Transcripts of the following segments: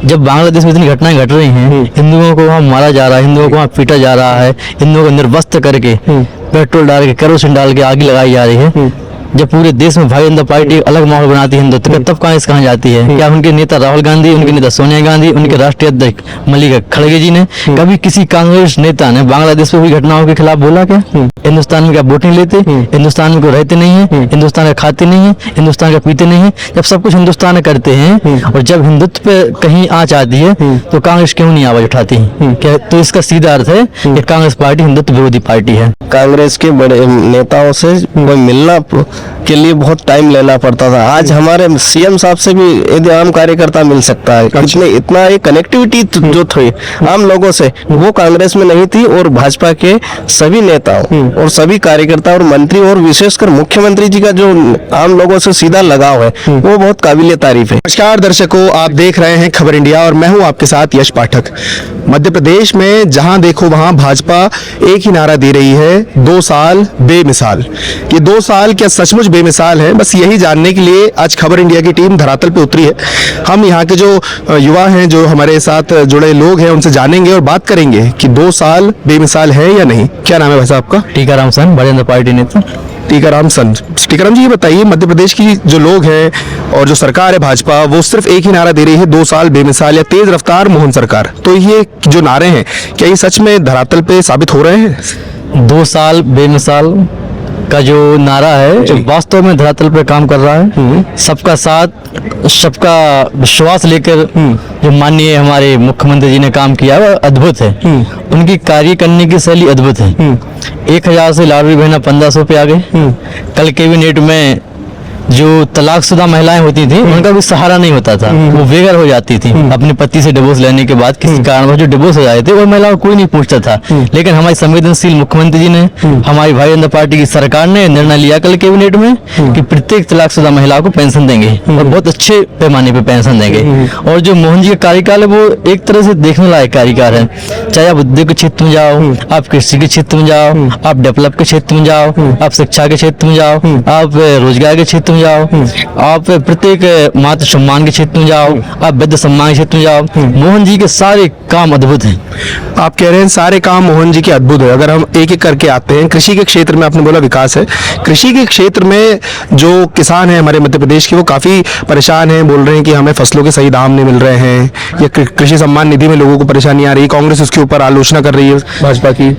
जब बांग्लादेश में इतनी घटनाएं घट रही हैं, हिंदुओं को वहाँ मारा जा रहा है, हिंदुओं को वहाँ पीटा जा रहा है, हिंदुओं को निर्वस्त्र करके पेट्रोल डाल के केरोसिन डाल के आग लगाई जा रही है, जब पूरे देश में भारतीय जनता पार्टी एक अलग माहौल बनाती है हिंदुत्व का, तब कांग्रेस कहाँ जाती है? क्या उनके नेता राहुल गांधी, उनके नेता सोनिया गांधी, उनके राष्ट्रीय अध्यक्ष मल्लिका खड़गे जी ने कभी किसी कांग्रेस नेता ने बांग्लादेश में हुई घटनाओं के खिलाफ बोला क्या? हिंदुस्तान में क्या वोटिंग लेते? हिंदुस्तान में को रहते नहीं है, हिंदुस्तान का खाते नहीं है, हिंदुस्तान का पीते नहीं है। जब सब कुछ हिंदुस्तान में करते हैं और जब हिंदुत्व पे कहीं आँच आती है तो कांग्रेस क्यों नहीं आवाज उठाती? क्या तो इसका सीधा अर्थ है कि कांग्रेस पार्टी हिंदुत्व विरोधी पार्टी है। कांग्रेस के बड़े नेताओं से कोई मिलना के लिए बहुत टाइम लेना पड़ता था। आज हमारे सीएम साहब से भी यदि आम कार्यकर्ता मिल सकता है, कितने इतना एक कनेक्टिविटी जो थी आम लोगों से, वो कांग्रेस में नहीं थी। और भाजपा के सभी नेताओं और सभी कार्यकर्ता और मंत्री और विशेषकर मुख्यमंत्री जी का जो आम लोगों से सीधा लगाव है, वो बहुत काबिले तारीफ है। नमस्कार दर्शकों, आप देख रहे हैं खबर इंडिया और मैं हूं आपके साथ यश पाठक। मध्य प्रदेश में जहां देखो वहां भाजपा एक ही नारा दे रही है, 2 साल बेमिसाल। ये 2 साल क्या सचमुच बेमिसाल है? बस यही जानने के लिए आज खबर इंडिया की टीम धरातल पे उतरी है। हम यहाँ के जो युवा हैं, जो हमारे साथ जुड़े लोग हैं, उनसे जानेंगे और बात करेंगे कि 2 साल बेमिसाल है या नहीं। क्या नाम है भाई साहब आपका? टीकाराम सन, भारतीय जनता पार्टी नेता। टीकाराम सन। टीकाराम जी, ये बताइए, मध्य प्रदेश की जो लोग हैं और जो सरकार है भाजपा, वो सिर्फ एक ही नारा दे रही है, 2 साल बेमिसाल या तेज रफ्तार मोहन सरकार। तो ये जो नारे हैं, क्या ये सच में धरातल पे साबित हो रहे हैं? 2 साल बेमिसाल का जो नारा है वास्तव में धरातल पर काम कर रहा है। सबका साथ, सबका विश्वास लेकर जो माननीय हमारे मुख्यमंत्री जी ने काम किया है, वो अद्भुत है। उनकी कार्य करने की शैली अद्भुत है। 1000 से लाडली बहना 1500 पे आ गए। कल कैबिनेट में जो तलाकशुदा महिलाएं होती थी, उनका भी सहारा नहीं होता था, वो बेघर हो जाती थी। अपने पति से डिवोर्स लेने के बाद किसी कारणवश जो डिवोर्स हो जाते थे, वो महिलाओं को कोई नहीं पूछता था। लेकिन हमारी संवेदनशील मुख्यमंत्री जी ने, हमारी भारतीय जनता पार्टी की सरकार ने निर्णय लिया कल कैबिनेट में कि प्रत्येक तलाकशुदा महिला को पेंशन देंगे और बहुत अच्छे पैमाने पे पेंशन देंगे। और जो मोहन जी का कार्यकाल है, वो एक तरह से देखने लायक कार्यकाल है। चाहे आप उद्योग के क्षेत्र में जाओ, आप कृषि के क्षेत्र में जाओ, आप डेवलप के क्षेत्र में जाओ, आप शिक्षा के क्षेत्र में जाओ, आप रोजगार के क्षेत्र में जाओ, आप प्रत्येक मातृ सम्मान के क्षेत्र में जाओ, आप वृद्ध सम्मान के क्षेत्र में जाओ, मोहन जी के सारे काम अद्भुत हैं। आप कह रहे हैं सारे काम मोहन जी के अद्भुत है। अगर हम एक एक करके आते हैं, कृषि के क्षेत्र में आपने बोला विकास है। कृषि के क्षेत्र में जो किसान हैं हमारे मध्य प्रदेश के, वो काफी परेशान हैं, बोल रहे हैं कि हमें फसलों के सही दाम नहीं मिल रहे हैं, या कृषि सम्मान निधि में लोगों को परेशानी आ रही है। कांग्रेस उसके ऊपर आलोचना कर रही है भाजपा की।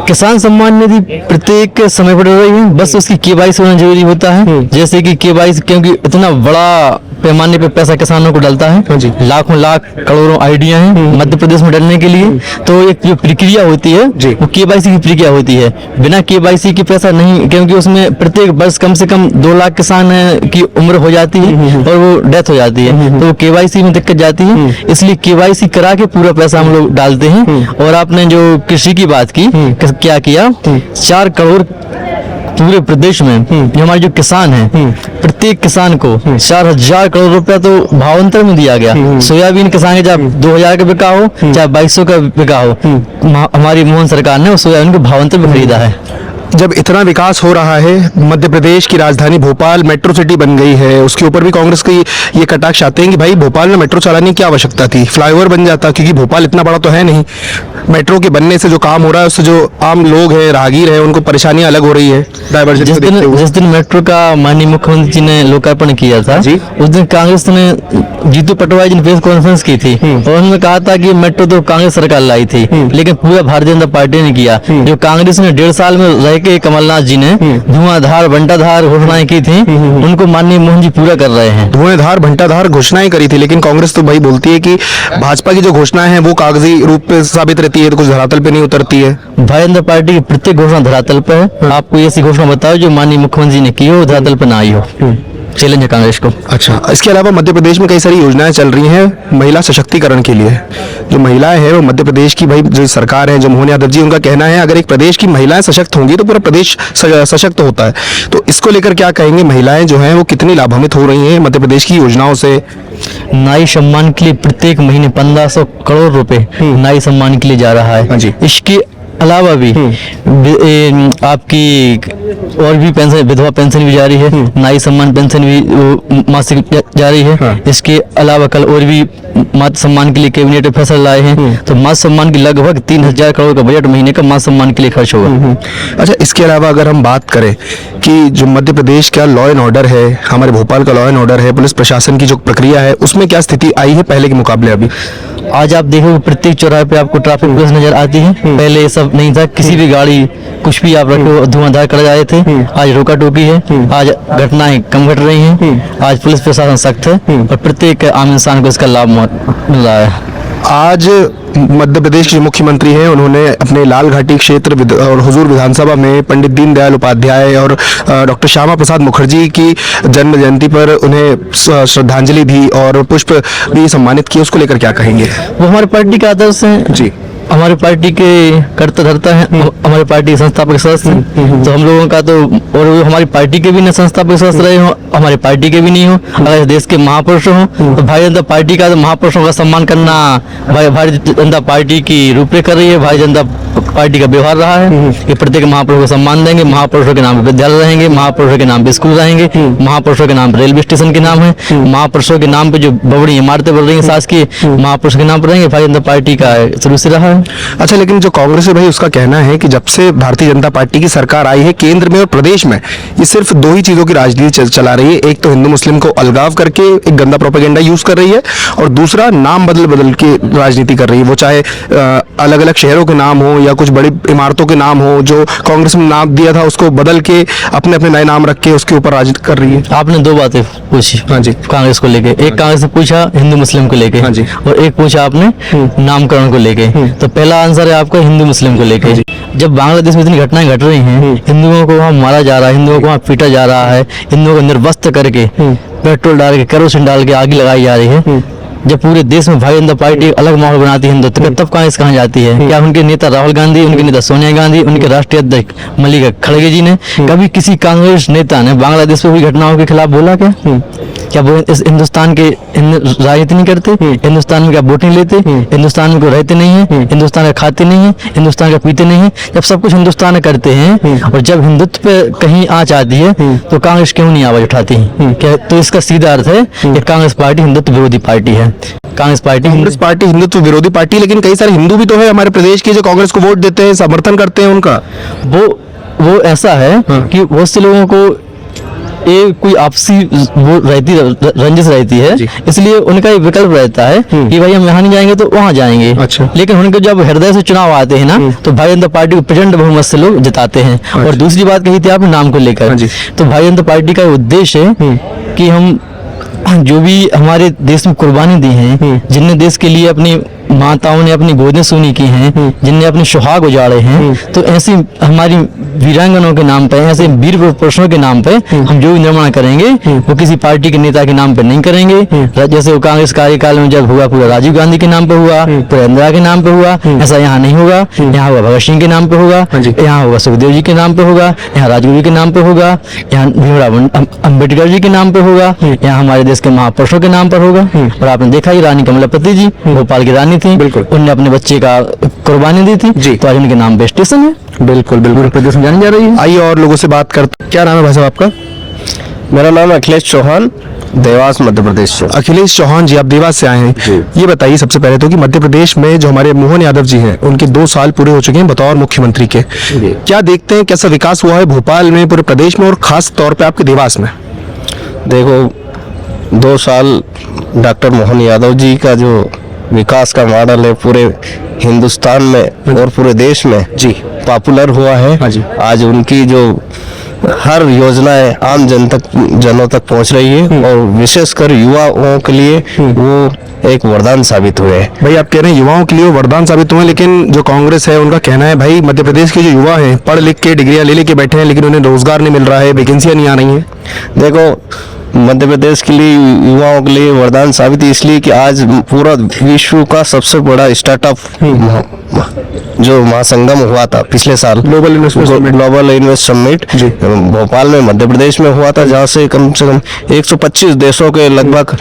किसान सम्मान निधि प्रत्येक समय पर रही है, बस उसकी केवाईसी होना जरूरी होता है। जैसे कि केवाईसी, क्योंकि इतना बड़ा पैमाने पे पैसा किसानों को डलता है, लाखों लाख करोड़ों आइडिया हैं मध्य प्रदेश में डलने के लिए, तो एक जो प्रक्रिया होती है वो केवाईसी की प्रक्रिया होती है। बिना केवाईसी के पैसा नहीं, क्योंकि उसमें प्रत्येक वर्ष कम से कम 2 लाख किसान की उम्र हो जाती है और वो डेथ हो जाती है, तो वो केवाईसी में दिक्कत जाती है। इसलिए केवाईसी करा के पूरा पैसा हम लोग डालते हैं। और आपने जो कृषि की बात की, क्या किया, 4 करोड़ पूरे प्रदेश में जो हमारे जो किसान हैं, प्रत्येक किसान को 4000 करोड़ रुपया तो भावांतर में दिया गया। सोयाबीन किसान के चाहे 2000 का बिका हो, चाहे 2200 का बिका हो, हमारी मोहन सरकार ने उस सोयाबीन को भावांतर में खरीदा है। जब इतना विकास हो रहा है, मध्य प्रदेश की राजधानी भोपाल मेट्रो सिटी बन गई है, उसके ऊपर भी कांग्रेस की ये कटाक्ष आते हैं कि भाई भोपाल में मेट्रो चलाने की आवश्यकता थी, फ्लाईओवर बन जाता, क्योंकि भोपाल इतना बड़ा तो है नहीं। मेट्रो के बनने से जो काम हो रहा है, उससे जो आम लोग हैं, राहगीर हैं, उनको परेशानियां अलग हो रही है। जिस दिन मेट्रो का माननीय मुख्यमंत्री जी ने लोकार्पण किया था, उस दिन कांग्रेस ने जीतू पटवारी जी ने प्रेस कॉन्फ्रेंस की थी और उन्होंने कहा था कि मेट्रो तो कांग्रेस सरकार लाई थी, लेकिन पूरा भारतीय जनता पार्टी ने किया। जो कांग्रेस ने 1.5 साल में रह के कमलनाथ जी ने धुआंधार भंटाधार घोषणाएं की थी, उनको माननीय मोहन जी पूरा कर रहे हैं। धुआंधार भंटाधार घोषणाएं करी थी, लेकिन कांग्रेस तो भाई बोलती है कि भाजपा की जो घोषणाएं हैं वो कागजी रूप पे साबित रहती है, तो कुछ धरातल पे नहीं उतरती है। भारतीय जनता पार्टी की प्रत्येक घोषणा धरातल पे है। आपको ऐसी घोषणा बताओ जो माननीय मुख्यमंत्री जी ने की हो, धरातल पे ना आई हो। चैलेंज है कांग्रेस को। अच्छा, इसके अलावा मध्य प्रदेश में कई सारी योजनाएं चल रही हैं महिला सशक्तिकरण के लिए। जो महिलाएं हैं वो मध्य प्रदेश की, भाई जो सरकार है, जो मोहन यादव जी, उनका कहना है अगर एक प्रदेश की महिलाएं सशक्त होंगी तो पूरा प्रदेश सशक्त होता है। तो इसको लेकर क्या कहेंगे, महिलाएं जो हैं वो कितनी लाभान्वित हो रही हैं मध्य प्रदेश की योजनाओं से? नारी सम्मान के लिए प्रत्येक महीने 1500 करोड़ रुपए नारी सम्मान के लिए जा रहा है। इसके अलावा भी आपकी और भी पेंशन, विधवा पेंशन भी जारी है, नारी सम्मान पेंशन भी मासिक जारी है। इसके अलावा कल और भी मातृ सम्मान के लिए कैबिनेट में फैसला लाए हैं, तो मातृ सम्मान की लगभग 3000 करोड़ का बजट महीने का मातृ सम्मान के लिए खर्च होगा। अच्छा, इसके अलावा अगर हम बात करें कि जो मध्य प्रदेश का लॉ एंड ऑर्डर है, हमारे भोपाल का लॉ एंड ऑर्डर है, पुलिस प्रशासन की जो प्रक्रिया है, उसमें क्या स्थिति आई है पहले के मुकाबले अभी? आज आप देखो प्रत्येक चौराहे पे आपको ट्रैफिक पुलिस नजर आती है। पहले ये सब नहीं था, किसी भी गाड़ी कुछ भी आप रखो धुआंधार कर जाए थे। आज रोका टोकी है, आज घटनाएं कम घट रही हैं, आज पुलिस प्रशासन सख्त है और प्रत्येक आम इंसान को इसका लाभ मिल रहा है। आज मध्य प्रदेश के मुख्यमंत्री हैं, उन्होंने अपने लाल घाटी क्षेत्र और हुजूर विधानसभा में पंडित दीनदयाल उपाध्याय और डॉक्टर श्यामा प्रसाद मुखर्जी की जन्म जयंती पर उन्हें श्रद्धांजलि दी और पुष्प भी सम्मानित किए। उसको लेकर क्या कहेंगे? वो हमारी पार्टी का आदर्श है जी, हमारी पार्टी के कर्ता धर्ता है, हमारी पार्टी के संस्थापक सदस्य हैं। तो हम लोगों का तो, और वो हमारी पार्टी के भी न संस्थापक सदस्य रहे हो, हमारी पार्टी के भी नहीं हो, अगर देश के महापुरुष हो तो भारतीय जनता पार्टी का तो महापुरुषों का सम्मान करना भारतीय जनता पार्टी की रूपरेखा कर रही है, भारतीय जनता पार्टी का व्यवहार रहा है कि प्रत्येक महापुरुष को सम्मान देंगे, महापुरुषों के नाम पे विद्यालय रहेंगे, महापुरुषों के नाम पे स्कूल रहेंगे, महापुरुषों के नाम पे रेलवे स्टेशन के नाम है, महापुरुषों के नाम पे जो बड़ी इमारतें बन रही हैं शासकीय, महापुरुषों के नाम पर रहेंगे। भारतीय जनता पार्टी का शुरू से रहा है। अच्छा, लेकिन जो कांग्रेस है भाई, उसका कहना है कि जब से भारतीय जनता पार्टी की सरकार आई है केंद्र में और प्रदेश में, ये सिर्फ दो ही चीजों की राजनीति चला रही है। एक तो हिंदू मुस्लिम को अलगाव करके एक गंदा प्रोपेगेंडा यूज कर रही है, और दूसरा नाम बदल के राजनीति कर रही है। वो चाहे अलग अलग शहरों के नाम हो या कुछ बड़ी इमारतों के नाम हो, जो कांग्रेस ने नाम दिया था उसको बदल के अपने अपने नए नाम रख के उसके ऊपर राजनीति कर रही है। आपने दो बातें पूछी। हाँ जी, कांग्रेस को लेके, एक कांग्रेस ने पूछा हिंदू मुस्लिम को लेके, हाँ जी, और एक पूछा आपने नामकरण को लेके। तो पहला आंसर है आपका हिंदू मुस्लिम को लेके। जब बांग्लादेश में इतनी घटनाएं घट रही हैं, हिंदुओं को वहाँ मारा जा रहा है, हिंदुओं को वहाँ पीटा जा रहा है, हिंदुओं को निर्वस्त्र करके पेट्रोल डाल के केरोसिन डाल के आग लगाई जा रही है, जब पूरे देश में भारतीय जनता पार्टी अलग माहौल बनाती है हिंदुत्व का, तब कांग्रेस कहाँ जाती है? क्या उनके नेता राहुल गांधी, उनके नेता सोनिया गांधी, उनके राष्ट्रीय अध्यक्ष मल्लिका खड़गे जी ने कभी किसी कांग्रेस नेता ने बांग्लादेश में हुई घटनाओं के खिलाफ बोला क्या? क्या वो इस हिंदुस्तान के राजनीति नहीं करते? हिंदुस्तान में क्या वोट नहीं लेते? हिंदुस्तान में कोई रहते नहीं है? हिंदुस्तान का खाते नहीं है? हिंदुस्तान का पीते नहीं है? जब सब कुछ हिंदुस्तान में करते हैं और जब हिंदुत्व पे कहीं आँच आती है तो कांग्रेस क्यों नहीं आवाज उठाती है? क्या तो इसका सीधा अर्थ है कि कांग्रेस पार्टी हिंदुत्व विरोधी पार्टी है। कांग्रेस पार्टी हिंदुत्व विरोधी पार्टी, लेकिन कई सारे हिंदू भी तो है हमारे प्रदेश के जो कांग्रेस को वोट देते हैं, समर्थन करते हैं उनका। वो ऐसा है कि बहुत से लोगों को ये कोई आपसी वो रहती रंजिश रहती है, इसलिए उनका एक विकल्प रहता है कि भाई हम यहाँ नहीं जाएंगे तो वहाँ जाएंगे। अच्छा। लेकिन उनके जब हृदय से चुनाव आते हैं ना, तो भारतीय जनता पार्टी को प्रचंड बहुमत से लोग जिताते हैं। और दूसरी बात कही थी आपने नाम को लेकर, तो भारतीय जनता पार्टी का उद्देश्य है कि हम जो भी हमारे देश में कुर्बानी दी है, जिनने देश के लिए अपनी माताओं ने अपनी गोदें सूनी की हैं, जिनने अपने सुहाग उजाड़े हैं, तो ऐसी हमारी वीरांगनों के नाम पे, ऐसे वीर पुरुषों के नाम पे हम जो भी निर्माण करेंगे वो किसी पार्टी के नेता के नाम पे नहीं करेंगे। जैसे वो कांग्रेस कार्यकाल में जब हुआ पूरा राजीव गांधी के नाम पे हुआ, पूरा इंदिरा के नाम पे हुआ, ऐसा यहाँ नहीं होगा। यहाँ होगा भगत सिंह के नाम पे होगा, यहाँ होगा सुखदेव जी के नाम पे होगा, यहाँ राजगुरु के नाम पे होगा, यहाँ भीमराव अम्बेडकर जी के नाम पे होगा, यहाँ हमारे देश के महापुरुषों के नाम पर होगा। और आपने देखा ही रानी कमलापति जी भोपाल की रानी थी, बिल्कुल, उनने अपने बच्चे का कुर्बानी दी थी, तो आज उनके नाम पे स्टेशन है। बिल्कुल बिल्कुल, प्रदेश में जानी जा रही है। आइए और लोगों से बात करते। क्या नाम है भाई साहब आपका? मेरा नाम अखिलेश चौहान, देवास मध्य प्रदेश से। अखिलेश चौहान जी, आप देवास से आए हैं। ये बताइए सबसे पहले तो कि मध्य प्रदेश में जो हमारे मोहन यादव जी हैं, उनके 2 साल पूरे हो चुके हैं बतौर मुख्यमंत्री के। क्या देखते हैं, कैसा विकास हुआ है भोपाल में, पूरे प्रदेश में और खास तौर पे आपके देवास में? देखो, 2 साल डॉक्टर मोहन यादव जी का जो विकास का मॉडल है पूरे हिंदुस्तान में और पूरे देश में जी पॉपुलर हुआ है। हाँ जी। आज उनकी जो हर योजनाएं आम जनों तक पहुंच रही है और विशेषकर युवाओं के लिए वो एक वरदान साबित हुए हैं। भाई आप कह रहे हैं युवाओं के लिए वरदान साबित हुए, लेकिन जो कांग्रेस है उनका कहना है भाई मध्य प्रदेश के जो युवा हैं पढ़ लिख के डिग्रियां ले लेके बैठे हैं, लेकिन उन्हें रोजगार नहीं मिल रहा है, वैकेंसियां नहीं आ रही हैं। देखो, मध्य प्रदेश के लिए युवाओं के लिए वरदान साबित इसलिए कि आज पूरा विश्व का सबसे बड़ा स्टार्टअप जो महासंगम हुआ था पिछले साल, ग्लोबल इन्वेस्ट समिट भोपाल में मध्य प्रदेश में हुआ था, जहाँ से कम 125 देशों के लगभग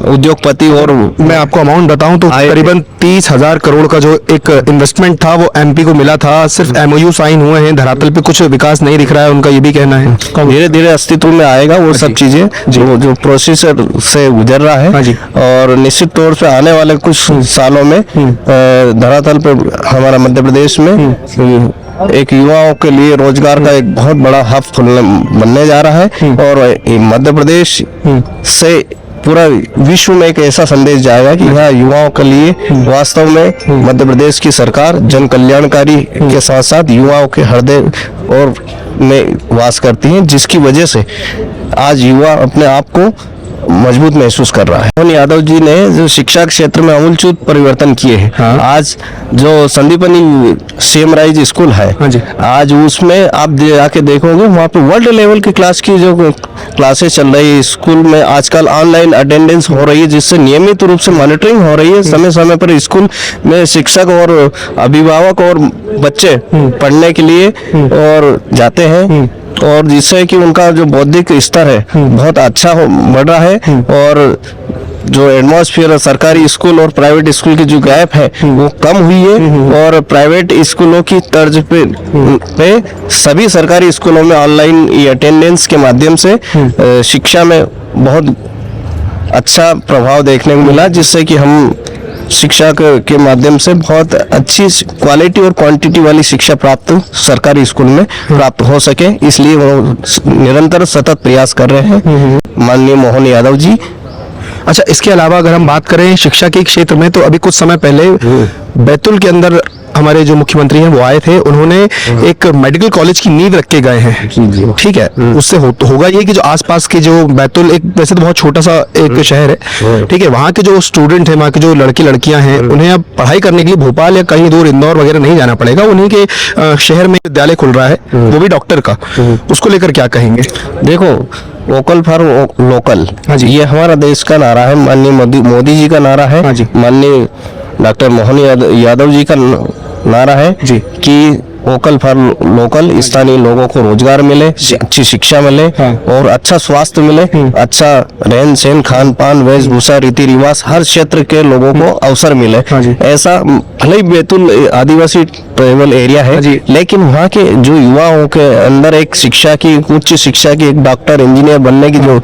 उद्योगपति, और मैं आपको अमाउंट बताऊं तो करीबन 30,000 करोड़ का जो एक इन्वेस्टमेंट था वो एमपी को मिला था। सिर्फ एमओयू साइन हुए हैं, धरातल पे कुछ विकास नहीं दिख रहा है, उनका ये भी कहना है। धीरे धीरे अस्तित्व में आएगा वो सब चीजें, है वो जो प्रोसेसर से गुजर रहा हाँ है जी। और निश्चित तौर से आने वाले कुछ सालों में धरातल पे हमारा मध्य प्रदेश में एक युवाओं के लिए रोजगार का एक बहुत बड़ा हब बनने जा रहा है और मध्य प्रदेश से पूरा विश्व में एक ऐसा संदेश जाएगा कि यहाँ युवाओं के लिए वास्तव में मध्य प्रदेश की सरकार जन कल्याणकारी के साथ साथ युवाओं के हृदय और में वास करती है, जिसकी वजह से आज युवा अपने आप को मजबूत महसूस कर रहा है। मोहन यादव जी ने जो शिक्षा क्षेत्र में अमूलचूल परिवर्तन किए हैं। हाँ। आज जो संदीपनी सीएम राइज स्कूल है, हाँ जी। आज उसमें आप जाके देखोगे वहाँ पे वर्ल्ड लेवल की क्लास की जो क्लासेस चल रही है स्कूल में, आजकल ऑनलाइन अटेंडेंस हो रही है जिससे नियमित रूप से मॉनिटरिंग हो रही है। समय समय पर स्कूल में शिक्षक और अभिभावक और बच्चे पढ़ने के लिए और जाते हैं और जिससे कि उनका जो बौद्धिक स्तर है बहुत अच्छा बढ़ रहा है और जो एटमॉस्फेयर सरकारी स्कूल और प्राइवेट स्कूल की जो गैप है वो कम हुई है और प्राइवेट स्कूलों की तर्ज पे सभी सरकारी स्कूलों में ऑनलाइन अटेंडेंस के माध्यम से शिक्षा में बहुत अच्छा प्रभाव देखने को मिला, जिससे कि हम शिक्षा के माध्यम से बहुत अच्छी क्वालिटी और क्वांटिटी वाली शिक्षा प्राप्त सरकारी स्कूल में प्राप्त हो सके, इसलिए वो निरंतर सतत प्रयास कर रहे हैं माननीय मोहन यादव जी। अच्छा, इसके अलावा अगर हम बात करें शिक्षा के क्षेत्र में, तो अभी कुछ समय पहले बैतूल के अंदर हमारे जो मुख्यमंत्री हैं वो आए थे, उन्होंने एक मेडिकल कॉलेज की नींव रख के गए हैं। ठीक है, उससे होगा ये कि जो आसपास के जो बैतूल एक वैसे तो बहुत छोटा सा एक शहर है, ठीक है, वहाँ के जो स्टूडेंट हैं, वहाँ के जो लड़के लड़कियां हैं, उन्हें अब पढ़ाई करने के लिए भोपाल या कहीं दूर इंदौर वगैरह नहीं जाना पड़ेगा। उन्हीं के शहर में विद्यालय खुल रहा है, वो भी डॉक्टर का। उसको लेकर क्या कहेंगे? देखो, वोकल फॉर लोकल, ये हमारा देश का नारा है, माननीय मोदी जी का नारा है, माननीय डॉक्टर मोहन यादव जी का नारा है जी कि वोकल फॉर लोकल, स्थानीय लोगों को रोजगार मिले, अच्छी शिक्षा मिले और अच्छा स्वास्थ्य मिले, अच्छा रहन सहन, खान पान, वेशभूषा, रीति रिवाज, हर क्षेत्र के लोगों को अवसर मिले। ऐसा भले ही बैतूल आदिवासी ट्राइबल एरिया है, लेकिन वहाँ के जो युवाओं के अंदर एक शिक्षा की, उच्च शिक्षा की, एक डॉक्टर इंजीनियर बनने की जो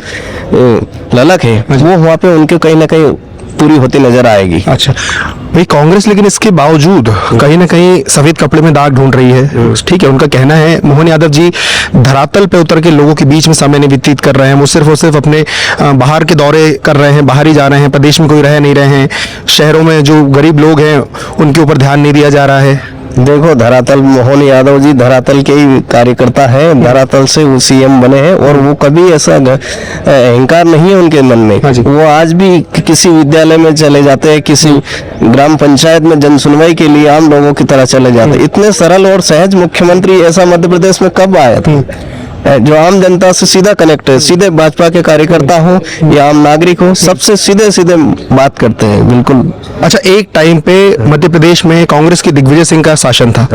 ललक है वो वहाँ पे उनके कहीं ना कहीं पूरी होती नजर आएगी। अच्छा भाई, कांग्रेस लेकिन इसके बावजूद कहीं ना कहीं सफेद कपड़े में दाग ढूंढ रही है। ठीक है, उनका कहना है मोहन यादव जी धरातल पे उतर के लोगों के बीच में समय नहीं व्यतीत कर रहे हैं, वो सिर्फ और सिर्फ अपने बाहर के दौरे कर रहे हैं, बाहर ही जा रहे हैं, प्रदेश में कोई रह नहीं रहे हैं, शहरों में जो गरीब लोग हैं उनके ऊपर ध्यान नहीं दिया जा रहा है। देखो, धरातल मोहन यादव जी धरातल के ही कार्यकर्ता है, धरातल से वो सीएम बने हैं और वो कभी ऐसा अहंकार नहीं है उनके मन में। वो आज भी किसी विद्यालय में चले जाते हैं, किसी ग्राम पंचायत में जन सुनवाई के लिए आम लोगों की तरह चले जाते हैं। इतने सरल और सहज मुख्यमंत्री ऐसा मध्य प्रदेश में कब आया था, जो आम जनता से सीधा कनेक्ट है, सीधे भाजपा के कार्यकर्ता हो या आम नागरिक हो, सबसे सीधे सीधे बात करते हैं। बिल्कुल। अच्छा, एक टाइम पे मध्य प्रदेश में कांग्रेस के दिग्विजय सिंह का शासन था,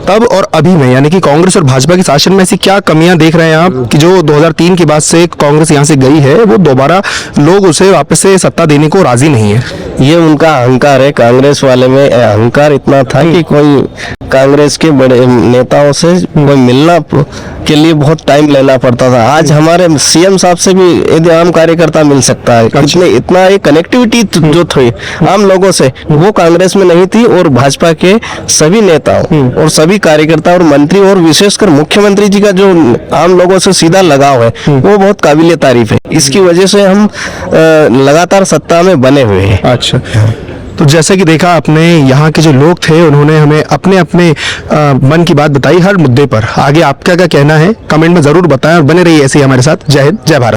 तब और अभी में, यानी कि कांग्रेस और भाजपा के शासन में ऐसी क्या कमियां देख रहे हैं आप कि जो 2003 के बाद से कांग्रेस यहां से गई है, वो दोबारा लोग उसे वापस से सत्ता देने को राजी नहीं है? ये उनका अहंकार है। कांग्रेस वाले में अहंकार इतना था कि कोई कांग्रेस के बड़े नेताओं से कोई मिलना के लिए बहुत टाइम लेना पड़ता था। आज हमारे सीएम साहब से भी यदि आम कार्यकर्ता मिल सकता है, इतना एक कनेक्टिविटी जो थी आम लोगों से, वो कांग्रेस में नहीं थी। और भाजपा के सभी नेताओं और सभी कार्यकर्ता और मंत्री और विशेषकर मुख्यमंत्री जी का जो आम लोगों से सीधा लगाव है वो बहुत काबिले तारीफ है। इसकी वजह से हम लगातार सत्ता में बने हुए हैं। अच्छा, तो जैसे कि देखा आपने, यहाँ के जो लोग थे उन्होंने हमें अपने अपने मन की बात बताई हर मुद्दे पर। आगे आपका क्या कहना है कमेंट में जरूर बताएं और बने रहिए ऐसे ही हमारे साथ। जय हिंद, जय भारत।